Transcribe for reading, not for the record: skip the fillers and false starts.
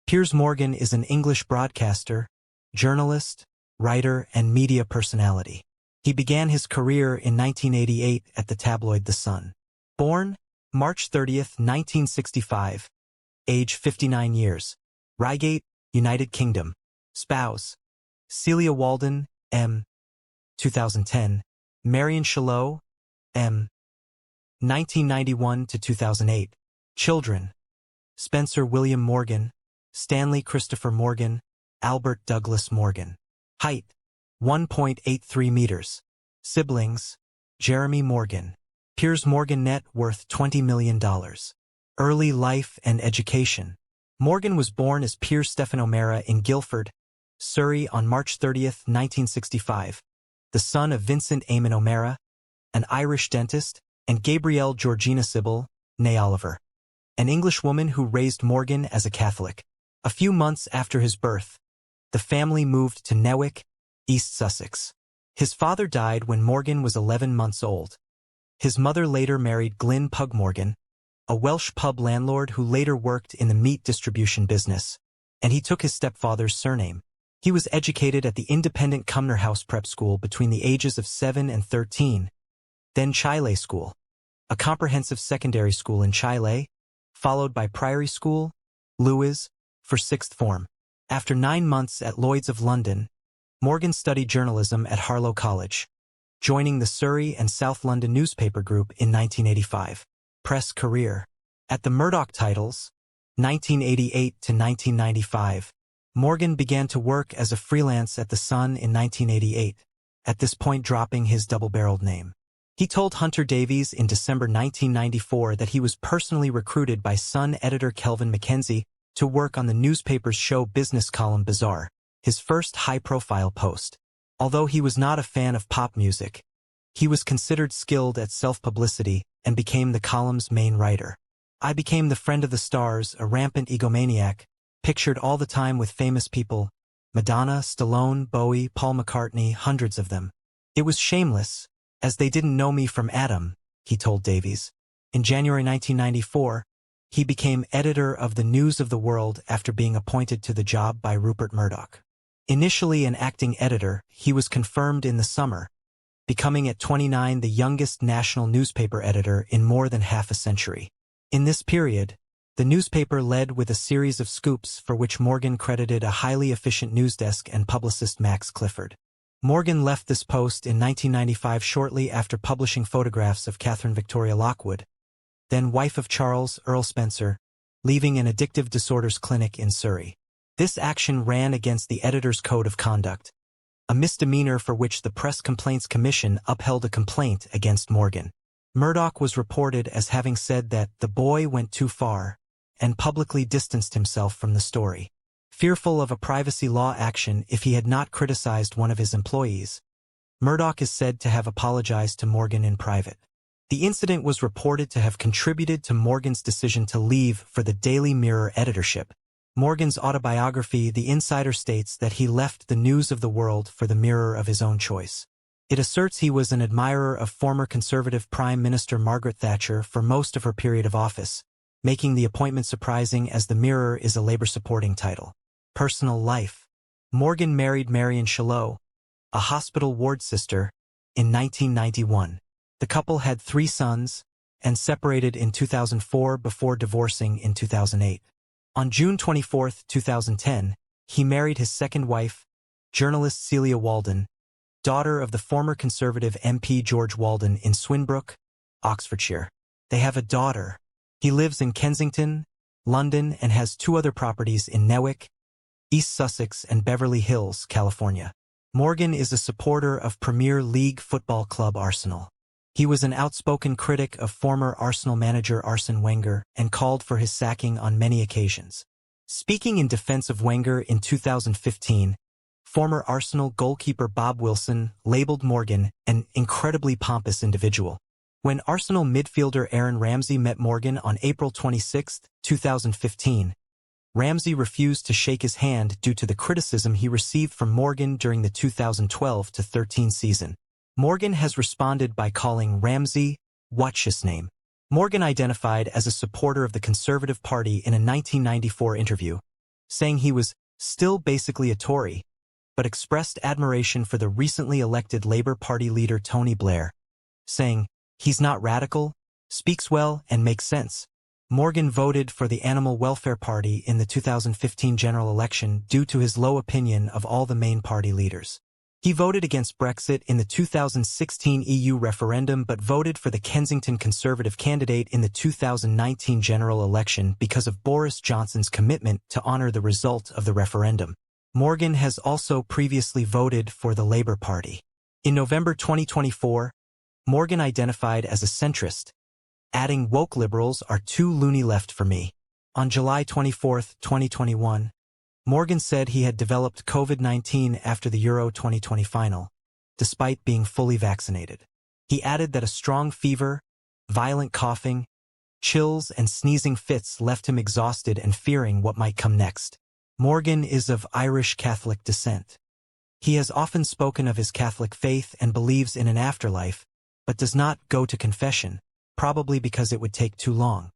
Piers Morgan is an English broadcaster, journalist, writer, and media personality. He began his career in 1988 at the tabloid The Sun. Born March 30, 1965, age 59 years, Reigate, United Kingdom. Spouse Celia Walden, M. 2010, Marion Shallow, M. 1991 to 2008. Children Spencer William Morgan, Stanley Christopher Morgan, Albert Douglas Morgan. Height 1.83 meters. Siblings Jeremy Morgan. Piers Morgan net worth $20 million. Early life and education. Morgan was born as Piers Stephen O'Mara in Guildford, Surrey on March 30, 1965, the son of Vincent Eamon O'Mara, an Irish dentist, and Gabrielle Georgina Sybil, née Oliver, an Englishwoman who raised Morgan as a Catholic. A few months after his birth, the family moved to Newick, East Sussex. His father died when Morgan was 11 months old. His mother later married Glyn Pug Morgan, a Welsh pub landlord who later worked in the meat distribution business, and he took his stepfather's surname. He was educated at the independent Cumnor House Prep School between the ages of 7 and 13, then Chile School, a comprehensive secondary school in Chile, followed by Priory School, Lewes, for sixth form. After 9 months at Lloyd's of London, Morgan studied journalism at Harlow College, joining the Surrey and South London newspaper group in 1985. Press career. At the Murdoch titles, 1988 to 1995, Morgan began to work as a freelance at The Sun in 1988, at this point dropping his double-barreled name. He told Hunter Davies in December 1994 that he was personally recruited by Sun editor Kelvin Mackenzie to work on the newspaper's show business column Bazaar, his first high-profile post. Although he was not a fan of pop music, he was considered skilled at self-publicity and became the column's main writer. I became the friend of the stars, a rampant egomaniac, pictured all the time with famous people, Madonna, Stallone, Bowie, Paul McCartney, hundreds of them. It was shameless, as they didn't know me from Adam, he told Davies. In January 1994, he became editor of the News of the World after being appointed to the job by Rupert Murdoch. Initially an acting editor, he was confirmed in the summer, becoming at 29 the youngest national newspaper editor in more than half a century. In this period, the newspaper led with a series of scoops for which Morgan credited a highly efficient news desk and publicist Max Clifford. Morgan left this post in 1995 shortly after publishing photographs of Catherine Victoria Lockwood, then wife of Charles Earl Spencer, leaving an addictive disorders clinic in Surrey. This action ran against the editor's code of conduct, a misdemeanor for which the Press Complaints Commission upheld a complaint against Morgan. Murdoch was reported as having said that the boy went too far and publicly distanced himself from the story, fearful of a privacy law action if he had not criticized one of his employees. Murdoch is said to have apologized to Morgan in private. The incident was reported to have contributed to Morgan's decision to leave for the Daily Mirror editorship. Morgan's autobiography, The Insider, states that he left the News of the World for the Mirror of his own choice. It asserts he was an admirer of former Conservative Prime Minister Margaret Thatcher for most of her period of office, making the appointment surprising as the Mirror is a Labour-supporting title. Personal life. Morgan married Marion Shallow, a hospital ward sister, in 1991. The couple had 3 sons and separated in 2004 before divorcing in 2008. On June 24, 2010, he married his second wife, journalist Celia Walden, daughter of the former Conservative MP George Walden in Swinbrook, Oxfordshire. They have a daughter. He lives in Kensington, London, and has 2 other properties in Newick, East Sussex, and Beverly Hills, California. Morgan is a supporter of Premier League football club Arsenal. He was an outspoken critic of former Arsenal manager Arsene Wenger and called for his sacking on many occasions. Speaking in defense of Wenger in 2015, former Arsenal goalkeeper Bob Wilson labeled Morgan an incredibly pompous individual. When Arsenal midfielder Aaron Ramsey met Morgan on April 26, 2015, Ramsey refused to shake his hand due to the criticism he received from Morgan during the 2012-13 season. Morgan has responded by calling Ramsey, "What's his name?" Morgan identified as a supporter of the Conservative Party in a 1994 interview, saying he was still basically a Tory, but expressed admiration for the recently elected Labour Party leader Tony Blair, saying, "He's not radical, speaks well, and makes sense." Morgan voted for the Animal Welfare Party in the 2015 general election due to his low opinion of all the main party leaders. He voted against Brexit in the 2016 EU referendum but voted for the Kensington Conservative candidate in the 2019 general election because of Boris Johnson's commitment to honour the result of the referendum. Morgan has also previously voted for the Labour Party. In November 2024, Morgan identified as a centrist, adding, "Woke liberals are too loony left for me." On July 24, 2021, Morgan said he had developed COVID-19 after the Euro 2020 final, despite being fully vaccinated. He added that a strong fever, violent coughing, chills, and sneezing fits left him exhausted and fearing what might come next. Morgan is of Irish Catholic descent. He has often spoken of his Catholic faith and believes in an afterlife, but does not go to confession, probably because it would take too long.